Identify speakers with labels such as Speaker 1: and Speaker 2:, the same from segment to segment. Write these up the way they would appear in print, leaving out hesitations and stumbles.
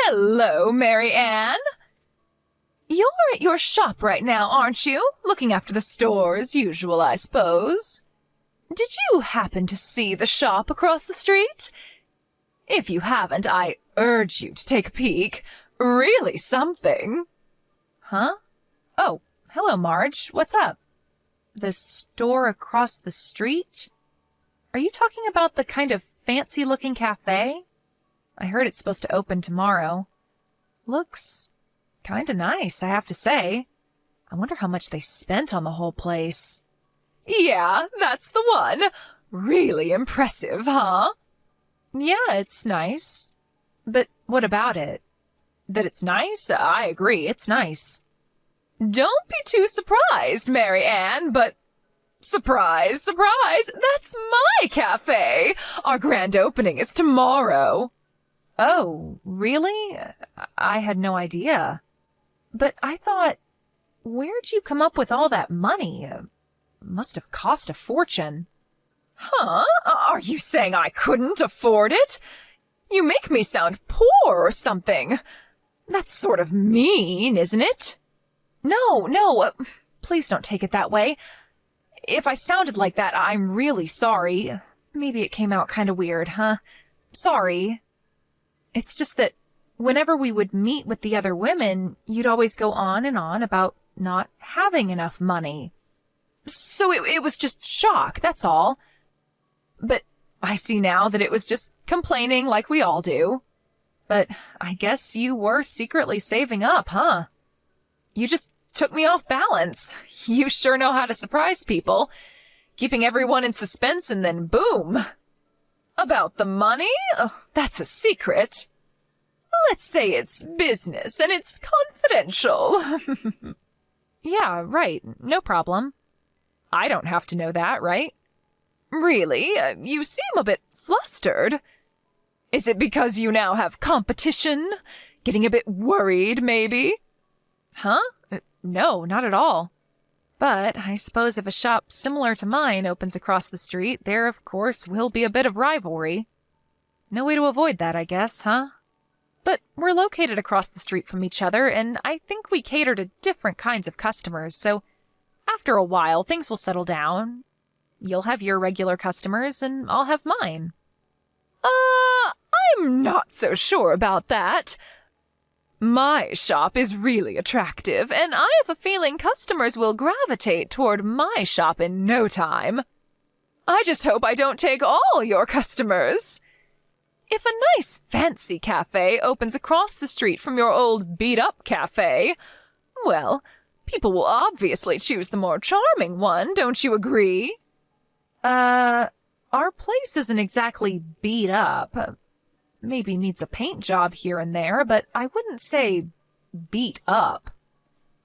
Speaker 1: Hello, Mary Ann. You're at your shop right now, aren't you? Looking after the store as usual, I suppose. Did you happen to see the shop across the street? If you haven't, I urge you to take a peek. Really something. Huh? Oh, hello, Marge. What's up? The store across the street? Are you talking about the kind of fancy-looking cafe? I heard it's supposed to open tomorrow. Looks kinda nice, I have to say. I wonder how much they spent on the whole place. Yeah, that's the one. Really impressive, huh? Yeah, it's nice. But what about it? That it's nice? I agree, it's nice. Don't be too surprised, Mary Ann, but surprise, surprise, that's my cafe. Our grand opening is tomorrow. Oh, really? I had no idea. But I thought, where'd you come up with all that money? Must have cost a fortune. Huh? Are you saying I couldn't afford it? You make me sound poor or something. That's sort of mean, isn't it? No, please don't take it that way. If I sounded like that, I'm really sorry. Maybe it came out kind of weird, huh? Sorry. It's just that whenever we would meet with the other women, you'd always go on and on about not having enough money. So it was just shock, that's all. But I see now that it was just complaining like we all do. But I guess you were secretly saving up, huh? You just took me off balance. You sure know how to surprise people, keeping everyone in suspense and then boom. About the money? Oh, that's a secret. Let's say it's business and it's confidential. Yeah, right. No problem. I don't have to know that, right? Really? You seem a bit flustered. Is it because you now have competition? Getting a bit worried, maybe? Huh? No, not at all. But I suppose if a shop similar to mine opens across the street, there, of course, will be a bit of rivalry. No way to avoid that, I guess, huh? But we're located across the street from each other, and I think we cater to different kinds of customers, so after a while, things will settle down. You'll have your regular customers, and I'll have mine. I'm not so sure about that. My shop is really attractive, and I have a feeling customers will gravitate toward my shop in no time. I just hope I don't take all your customers. If a nice fancy cafe opens across the street from your old beat-up cafe, well, people will obviously choose the more charming one, don't you agree? Our place isn't exactly beat up. Maybe needs a paint job here and there, but I wouldn't say beat up.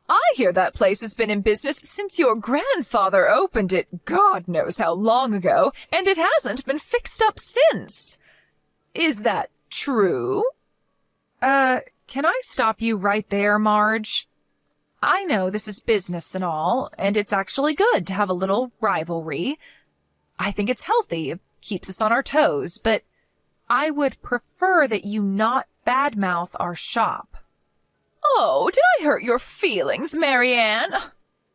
Speaker 1: I hear that place has been in business since your grandfather opened it God knows how long ago, and it hasn't been fixed up since. Is that true? Can I stop you right there, Marge? I know this is business and all, and it's actually good to have a little rivalry. I think it's healthy, it keeps us on our toes, but I would prefer that you not badmouth our shop. Oh, did I hurt your feelings, Mary Ann?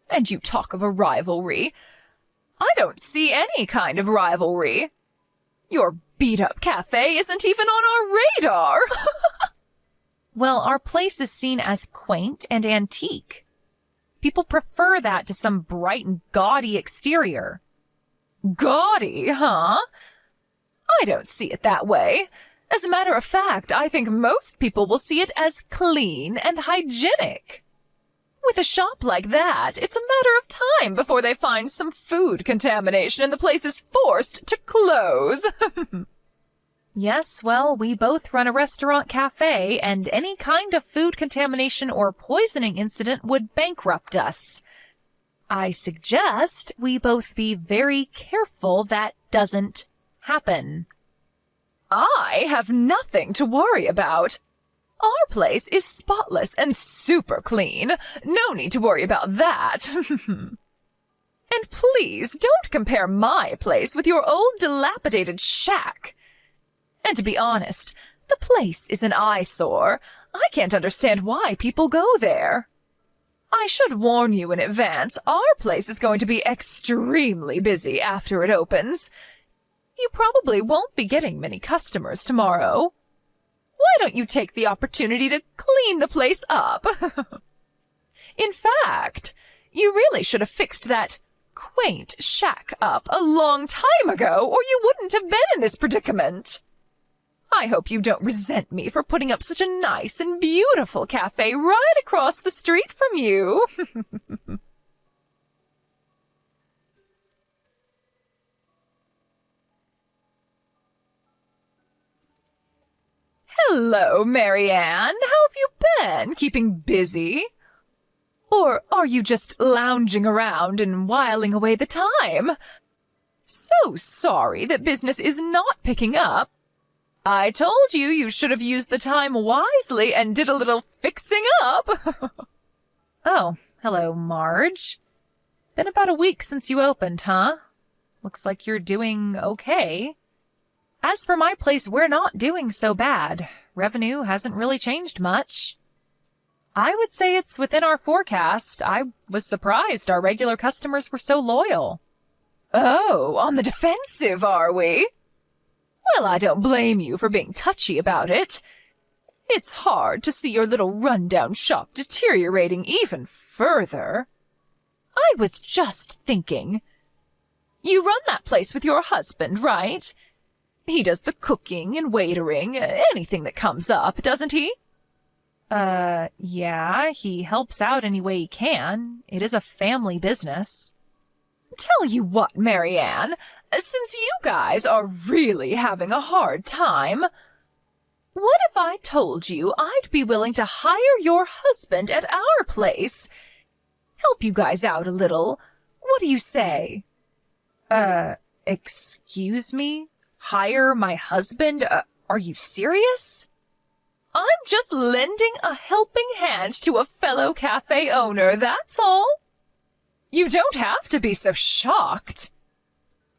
Speaker 1: And you talk of a rivalry. I don't see any kind of rivalry. Your beat-up cafe isn't even on our radar. Well, our place is seen as quaint and antique. People prefer that to some bright and gaudy exterior. Gaudy, huh? I don't see it that way. As a matter of fact, I think most people will see it as clean and hygienic. With a shop like that, it's a matter of time before they find some food contamination and the place is forced to close. Yes, well, we both run a restaurant cafe, and any kind of food contamination or poisoning incident would bankrupt us. I suggest we both be very careful that doesn't happen. I have nothing to worry about. Our place is spotless and super clean. No need to worry about that. And please don't compare my place with your old dilapidated shack. And to be honest, The place is an eyesore. I can't understand why people go there. I should warn you in advance, our place is going to be extremely busy after it opens. You probably won't be getting many customers tomorrow. Why don't you take the opportunity to clean the place up? In fact, you really should have fixed that quaint shack up a long time ago, or you wouldn't have been in this predicament. I hope you don't resent me for putting up such a nice and beautiful cafe right across the street from you. Hello, Marianne. How have you been? Keeping busy? Or are you just lounging around and whiling away the time? So sorry that business is not picking up. I told you you should have used the time wisely and did a little fixing up. Oh, hello, Marge. Been about a week since you opened, huh? Looks like you're doing okay. As for my place, we're not doing so bad. Revenue hasn't really changed much. I would say it's within our forecast. I was surprised our regular customers were so loyal. Oh, on the defensive, are we? Well, I don't blame you for being touchy about it. It's hard to see your little rundown shop deteriorating even further. I was just thinking. You run that place with your husband, right? He does the cooking and waitering, anything that comes up, doesn't he? Yeah, he helps out any way he can. It is a family business. Tell you what, Marianne, since you guys are really having a hard time, what if I told you I'd be willing to hire your husband at our place? Help you guys out a little. What do you say? Excuse me? Hire my husband? Are you serious? I'm just lending a helping hand to a fellow cafe owner, that's all. You don't have to be so shocked.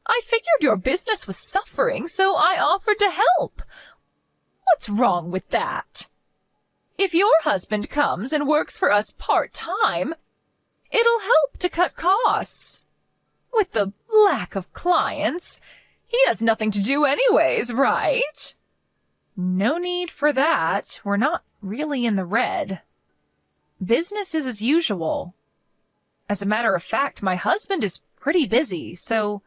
Speaker 1: I figured your business was suffering, so I offered to help. What's wrong with that? If your husband comes and works for us part-time, it'll help to cut costs. With the lack of clients, he has nothing to do anyways, right? No need for that. We're not really in the red. Business is as usual. As a matter of fact, my husband is pretty busy, so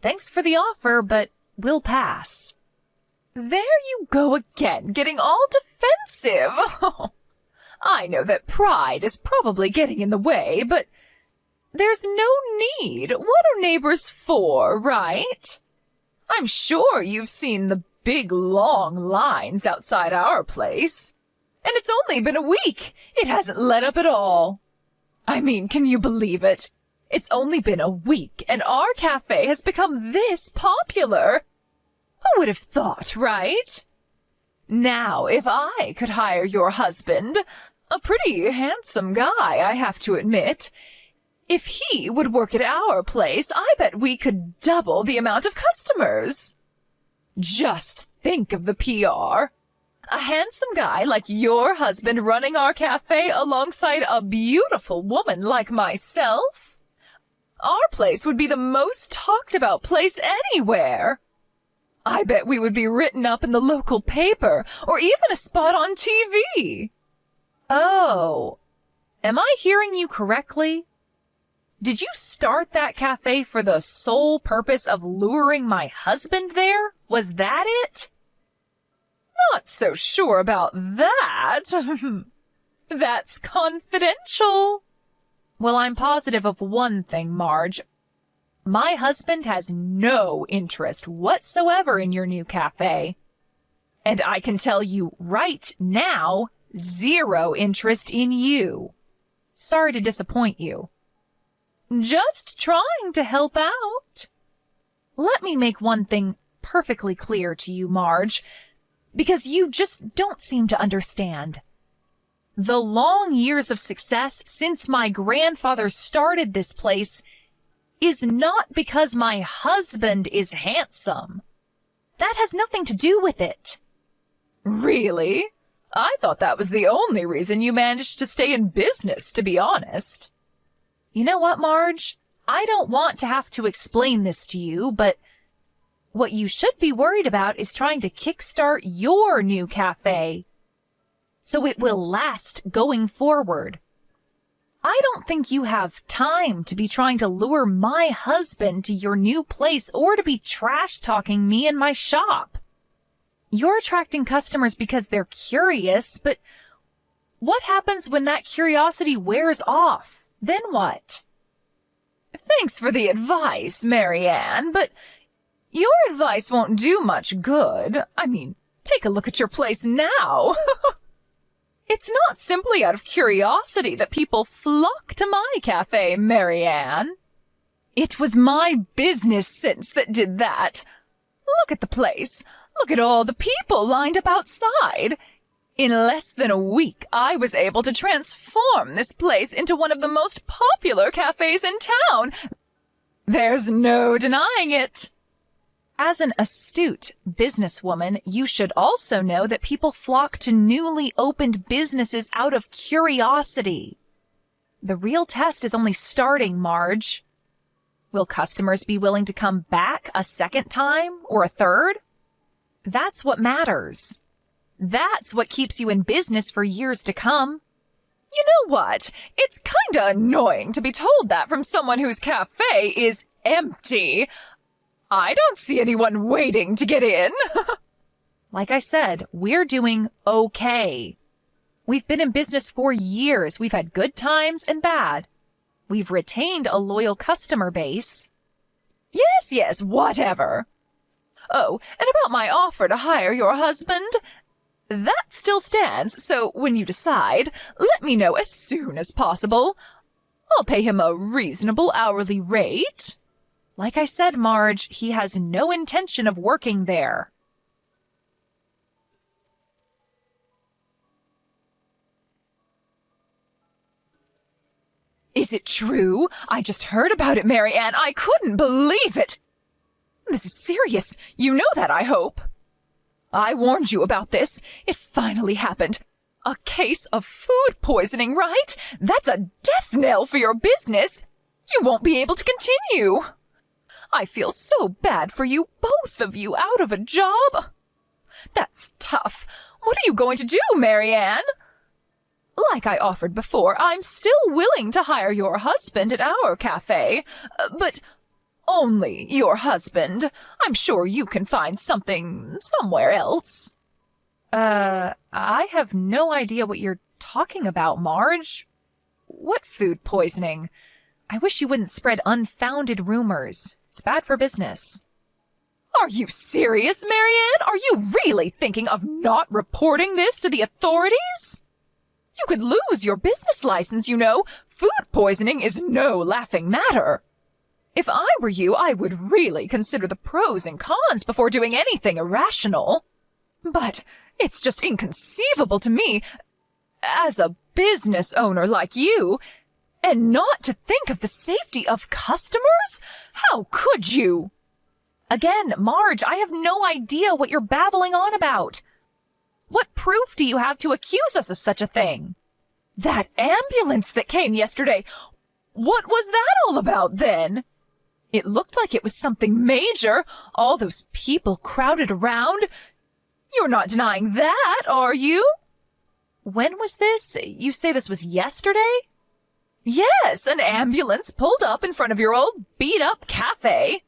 Speaker 1: thanks for the offer, but we'll pass. There you go again, getting all defensive. I know that pride is probably getting in the way, but there's no need. What are neighbors for, right? I'm sure you've seen the big long lines outside our place. And it's only been a week. It hasn't let up at all. I mean, can you believe it? It's only been a week, and our cafe has become this popular. Who would have thought, right? Now, if I could hire your husband, a pretty handsome guy, I have to admit, if he would work at our place, I bet we could double the amount of customers. Just think of the PR. A handsome guy like your husband running our cafe alongside a beautiful woman like myself. Our place would be the most talked about place anywhere. I bet we would be written up in the local paper or even a spot on TV. Oh, am I hearing you correctly? Did you start that cafe for the sole purpose of luring my husband there? Was that it? Not so sure about that. That's confidential. Well, I'm positive of one thing, Marge. My husband has no interest whatsoever in your new cafe. And I can tell you right now, zero interest in you. Sorry to disappoint you. Just trying to help out. Let me make one thing perfectly clear to you, Marge, because you just don't seem to understand. The long years of success since my grandfather started this place is not because my husband is handsome. That has nothing to do with it. Really? I thought that was the only reason you managed to stay in business, to be honest. You know what, Marge? I don't want to have to explain this to you, but what you should be worried about is trying to kickstart your new cafe, so it will last going forward. I don't think you have time to be trying to lure my husband to your new place or to be trash-talking me in my shop. You're attracting customers because they're curious, but what happens when that curiosity wears off? Then what? Thanks for the advice, Marianne, but your advice won't do much good. I mean, take a look at your place now. It's not simply out of curiosity that people flock to my cafe, Marianne. It was my business sense that did that. Look at the place. Look at all the people lined up outside. In less than a week, I was able to transform this place into one of the most popular cafes in town. There's no denying it. As an astute businesswoman, you should also know that people flock to newly opened businesses out of curiosity. The real test is only starting, Marge. Will customers be willing to come back a second time or a third? That's what matters. That's what keeps you in business for years to come. You know what? It's kinda annoying to be told that from someone whose cafe is empty. I don't see anyone waiting to get in. Like I said, we're doing okay. We've been in business for years. We've had good times and bad. We've retained a loyal customer base. Yes, whatever. Oh, and about my offer to hire your husband, that still stands, so when you decide, let me know as soon as possible. I'll pay him a reasonable hourly rate. Like I said, Marge, he has no intention of working there. Is it true? I just heard about it, Marianne. I couldn't believe it. This is serious. You know that, I hope. I warned you about this. It finally happened. A case of food poisoning, right? That's a death knell for your business. You won't be able to continue. I feel so bad for you, both of you, out of a job. That's tough. What are you going to do, Marianne? Like I offered before, I'm still willing to hire your husband at our cafe, but only your husband. I'm sure you can find something somewhere else. I have no idea what you're talking about, Marge. What food poisoning? I wish you wouldn't spread unfounded rumors. It's bad for business. Are you serious, Marianne? Are you really thinking of not reporting this to the authorities? You could lose your business license, you know. Food poisoning is no laughing matter. If I were you, I would really consider the pros and cons before doing anything irrational. But it's just inconceivable to me, as a business owner like you, and not to think of the safety of customers? How could you? Again, Marge, I have no idea what you're babbling on about. What proof do you have to accuse us of such a thing? That ambulance that came yesterday, what was that all about then? It looked like it was something major. All those people crowded around. You're not denying that, are you? When was this? You say this was yesterday? Yes, an ambulance pulled up in front of your old beat-up cafe.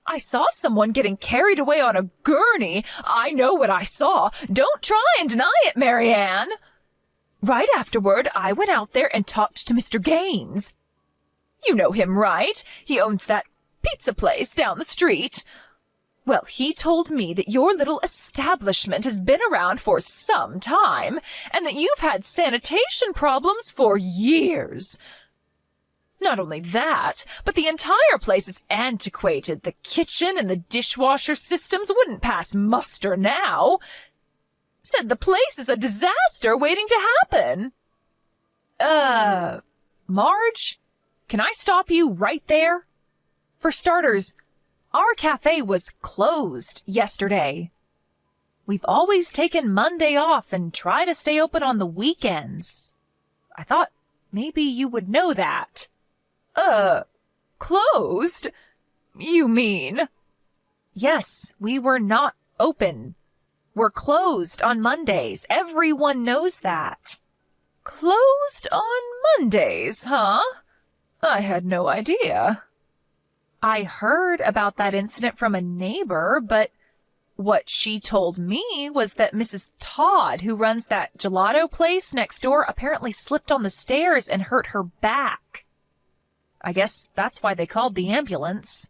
Speaker 1: I saw someone getting carried away on a gurney. I know what I saw. Don't try and deny it, Marianne. Right afterward, I went out there and talked to Mr. Gaines. You know him, right? He owns that pizza place down the street. Well, he told me that your little establishment has been around for some time, and that you've had sanitation problems for years. Not only that, but the entire place is antiquated. The kitchen and the dishwasher systems wouldn't pass muster now. Said the place is a disaster waiting to happen. Marge, can I stop you right there? For starters, our cafe was closed yesterday. We've always taken Monday off and try to stay open on the weekends. I thought maybe you would know that. Closed? You mean? Yes, we were not open. We're closed on Mondays. Everyone knows that. Closed on Mondays, huh? I had no idea. I heard about that incident from a neighbor, but what she told me was that Mrs. Todd, who runs that gelato place next door, apparently slipped on the stairs and hurt her back. I guess that's why they called the ambulance.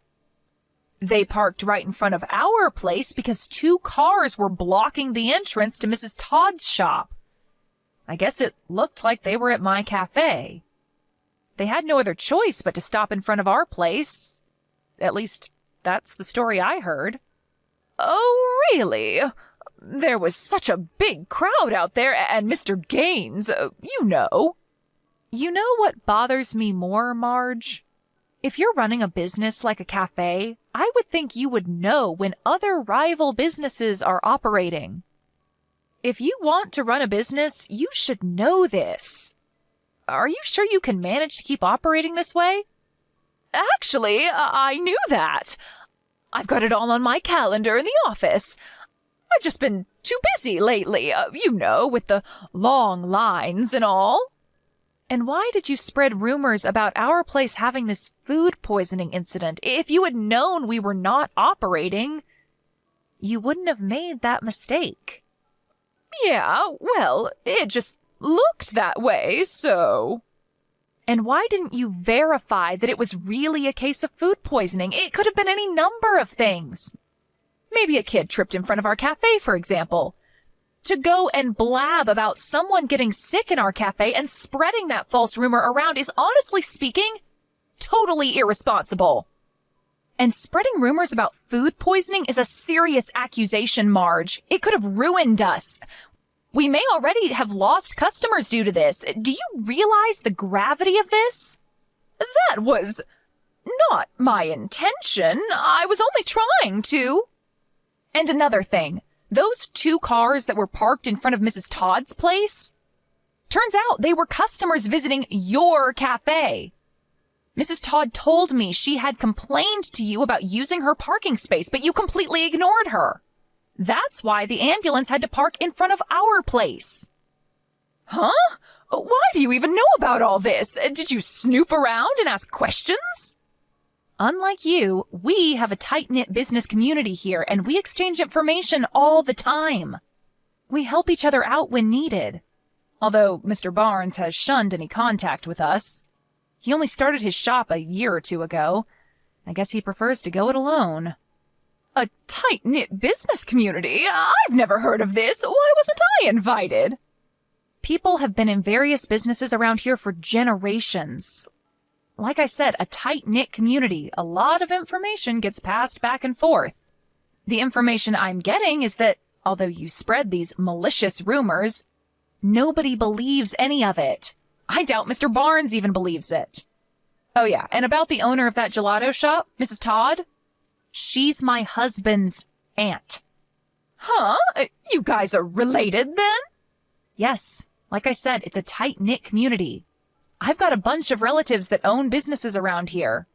Speaker 1: They parked right in front of our place because 2 cars were blocking the entrance to Mrs. Todd's shop. I guess it looked like they were at my cafe. They had no other choice but to stop in front of our place. At least, that's the story I heard. Oh, really? There was such a big crowd out there, and Mr. Gaines, you know. You know what bothers me more, Marge? If you're running a business like a cafe, I would think you would know when other rival businesses are operating. If you want to run a business, you should know this. Are you sure you can manage to keep operating this way? Actually, I knew that. I've got it all on my calendar in the office. I've just been too busy lately, with the long lines and all. And why did you spread rumors about our place having this food poisoning incident? If you had known we were not operating, you wouldn't have made that mistake. Yeah, well, it just looked that way, so... And why didn't you verify that it was really a case of food poisoning? It could have been any number of things. Maybe a kid tripped in front of our cafe, for example. To go and blab about someone getting sick in our cafe and spreading that false rumor around is, honestly speaking, totally irresponsible. And spreading rumors about food poisoning is a serious accusation, Marge. It could have ruined us. We may already have lost customers due to this. Do you realize the gravity of this? That was not my intention. I was only trying to. And another thing, those 2 cars that were parked in front of Mrs. Todd's place, turns out they were customers visiting your cafe. Mrs. Todd told me she had complained to you about using her parking space, but you completely ignored her. That's why the ambulance had to park in front of our place. Huh? Why do you even know about all this? Did you snoop around and ask questions? Unlike you, we have a tight-knit business community here, and we exchange information all the time. We help each other out when needed. Although Mr. Barnes has shunned any contact with us. He only started his shop a year or 2 ago. I guess he prefers to go it alone. A tight-knit business community? I've never heard of this. Why wasn't I invited? People have been in various businesses around here for generations. Like I said, a tight-knit community. A lot of information gets passed back and forth. The information I'm getting is that, although you spread these malicious rumors, nobody believes any of it. I doubt Mr. Barnes even believes it. Oh yeah, and about the owner of that gelato shop, Mrs. Todd? She's my husband's aunt. Huh? You guys are related then? Yes. Like I said, it's a tight-knit community. I've got a bunch of relatives that own businesses around here.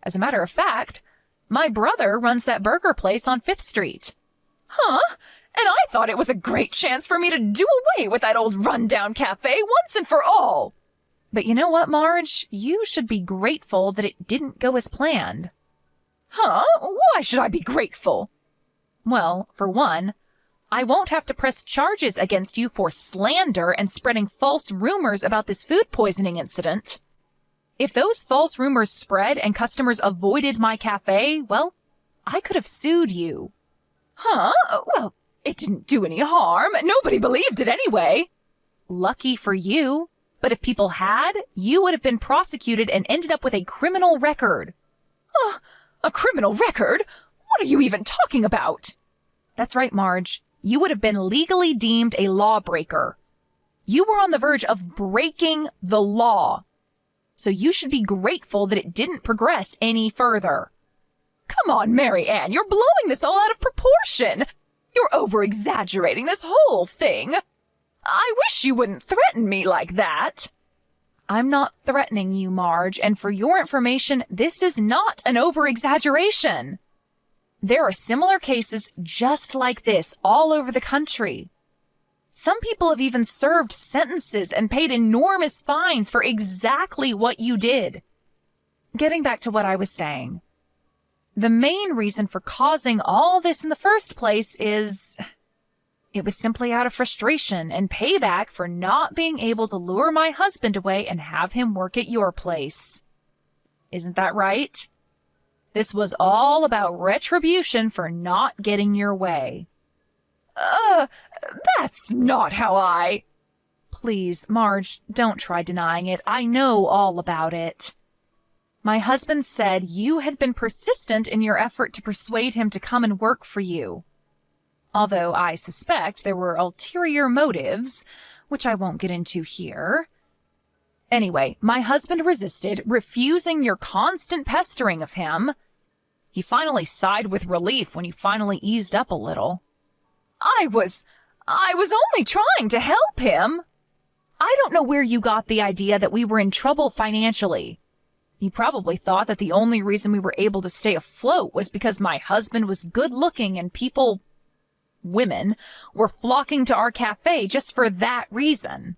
Speaker 1: As a matter of fact, my brother runs that burger place on 5th Street. Huh? And I thought it was a great chance for me to do away with that old rundown cafe once and for all. But you know what, Marge? You should be grateful that it didn't go as planned. Huh? Why should I be grateful? Well, for one, I won't have to press charges against you for slander and spreading false rumors about this food poisoning incident. If those false rumors spread and customers avoided my cafe, well, I could have sued you. Huh? Well, it didn't do any harm. Nobody believed it anyway. Lucky for you. But if people had, you would have been prosecuted and ended up with a criminal record. A criminal record? What are you even talking about? That's right, Marge. You would have been legally deemed a lawbreaker. You were on the verge of breaking the law. So you should be grateful that it didn't progress any further. Come on, Mary Ann, you're blowing this all out of proportion. You're over-exaggerating this whole thing. I wish you wouldn't threaten me like that. I'm not threatening you, Marge, and for your information, this is not an over-exaggeration. There are similar cases just like this all over the country. Some people have even served sentences and paid enormous fines for exactly what you did. Getting back to what I was saying, the main reason for causing all this in the first place is it was simply out of frustration and payback for not being able to lure my husband away and have him work at your place. Isn't that right? This was all about retribution for not getting your way. That's not how I... Please, Marge, don't try denying it. I know all about it. My husband said you had been persistent in your effort to persuade him to come and work for you. Although I suspect there were ulterior motives, which I won't get into here. Anyway, my husband resisted, refusing your constant pestering of him. He finally sighed with relief when you finally eased up a little. I was only trying to help him. I don't know where you got the idea that we were in trouble financially. You probably thought that the only reason we were able to stay afloat was because my husband was good-looking and women, were flocking to our cafe just for that reason.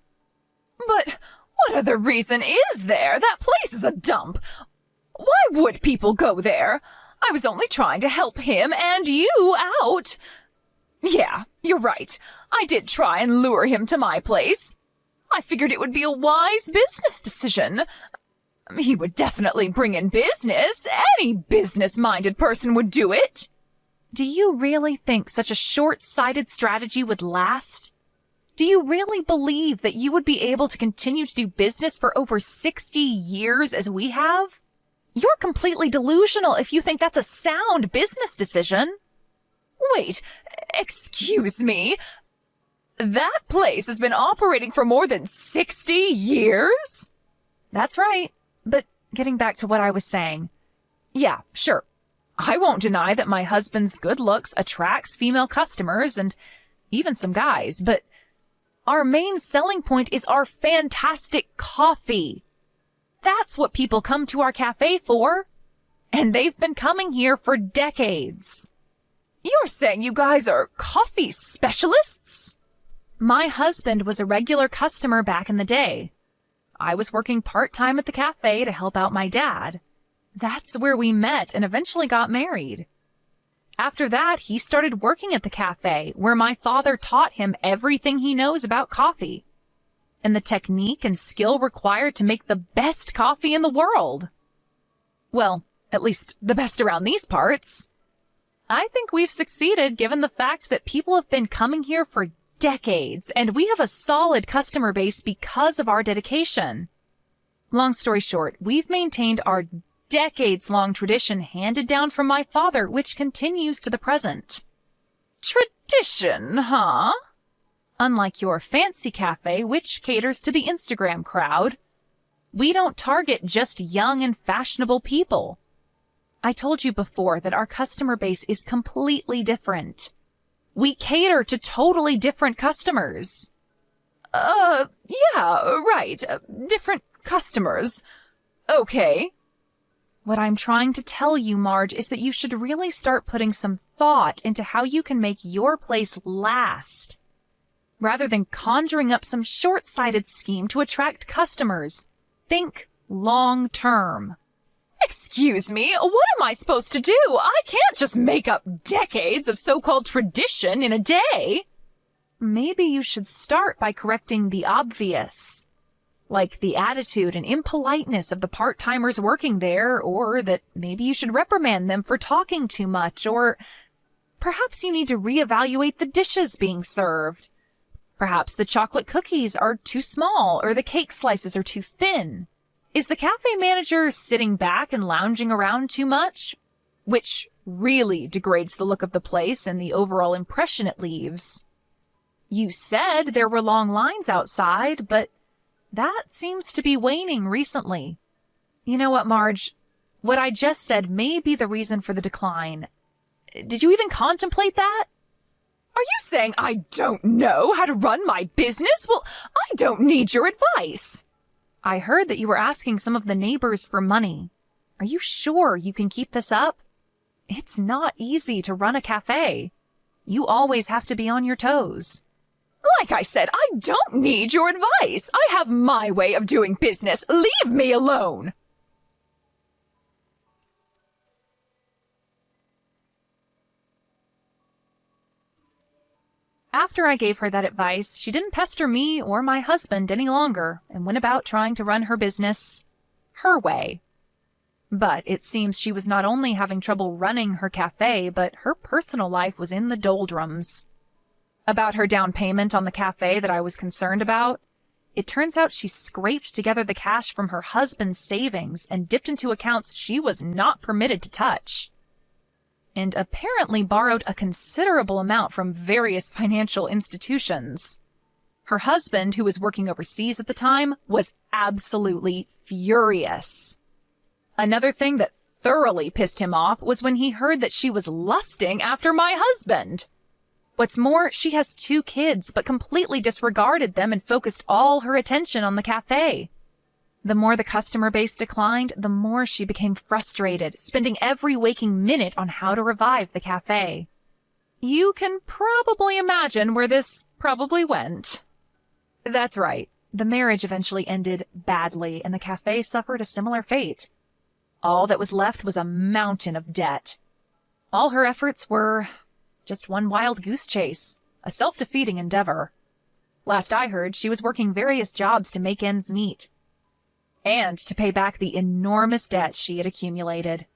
Speaker 1: But what other reason is there? That place is a dump. Why would people go there? I was only trying to help him and you out. Yeah, you're right. I did try and lure him to my place. I figured it would be a wise business decision. He would definitely bring in business. Any business-minded person would do it. Do you really think such a short-sighted strategy would last? Do you really believe that you would be able to continue to do business for over 60 years as we have? You're completely delusional if you think that's a sound business decision. Wait, excuse me? That place has been operating for more than 60 years? That's right. But getting back to what I was saying. Yeah, sure. I won't deny that my husband's good looks attracts female customers and even some guys, but our main selling point is our fantastic coffee. That's what people come to our cafe for. And they've been coming here for decades. You're saying you guys are coffee specialists? My husband was a regular customer back in the day. I was working part-time at the cafe to help out my dad. That's where we met and eventually got married. After that, he started working at the cafe, where my father taught him everything he knows about coffee and the technique and skill required to make the best coffee in the world. Well, at least the best around these parts. I think we've succeeded given the fact that people have been coming here for decades, and we have a solid customer base because of our dedication. Long story short, we've maintained our decades-long tradition handed down from my father, which continues to the present. Tradition, huh? Unlike your fancy cafe, which caters to the Instagram crowd, we don't target just young and fashionable people. I told you before that our customer base is completely different. We cater to totally different customers. Yeah, right. Different customers. Okay. What I'm trying to tell you, Marge, is that you should really start putting some thought into how you can make your place last, rather than conjuring up some short-sighted scheme to attract customers. Think long-term. Excuse me, what am I supposed to do? I can't just make up decades of so-called tradition in a day. Maybe you should start by correcting the obvious, like the attitude and impoliteness of the part-timers working there, or that maybe you should reprimand them for talking too much, or perhaps you need to reevaluate the dishes being served. Perhaps the chocolate cookies are too small, or the cake slices are too thin. Is the cafe manager sitting back and lounging around too much? Which really degrades the look of the place and the overall impression it leaves. You said there were long lines outside, but that seems to be waning recently. You know what, Marge? What I just said may be the reason for the decline. Did you even contemplate that? Are you saying I don't know how to run my business? Well, I don't need your advice. I heard that you were asking some of the neighbors for money. Are you sure you can keep this up? It's not easy to run a cafe. You always have to be on your toes. Like I said, I don't need your advice. I have my way of doing business. Leave me alone. After I gave her that advice, she didn't pester me or my husband any longer and went about trying to run her business her way. But it seems she was not only having trouble running her cafe, but her personal life was in the doldrums. About her down payment on the cafe that I was concerned about, it turns out she scraped together the cash from her husband's savings and dipped into accounts she was not permitted to touch, and apparently borrowed a considerable amount from various financial institutions. Her husband, who was working overseas at the time, was absolutely furious. Another thing that thoroughly pissed him off was when he heard that she was lusting after my husband. What's more, she has 2 kids, but completely disregarded them and focused all her attention on the cafe. The more the customer base declined, the more she became frustrated, spending every waking minute on how to revive the cafe. You can probably imagine where this probably went. That's right. The marriage eventually ended badly, and the cafe suffered a similar fate. All that was left was a mountain of debt. All her efforts were just one wild goose chase, a self-defeating endeavor. Last I heard, she was working various jobs to make ends meet, and to pay back the enormous debt she had accumulated.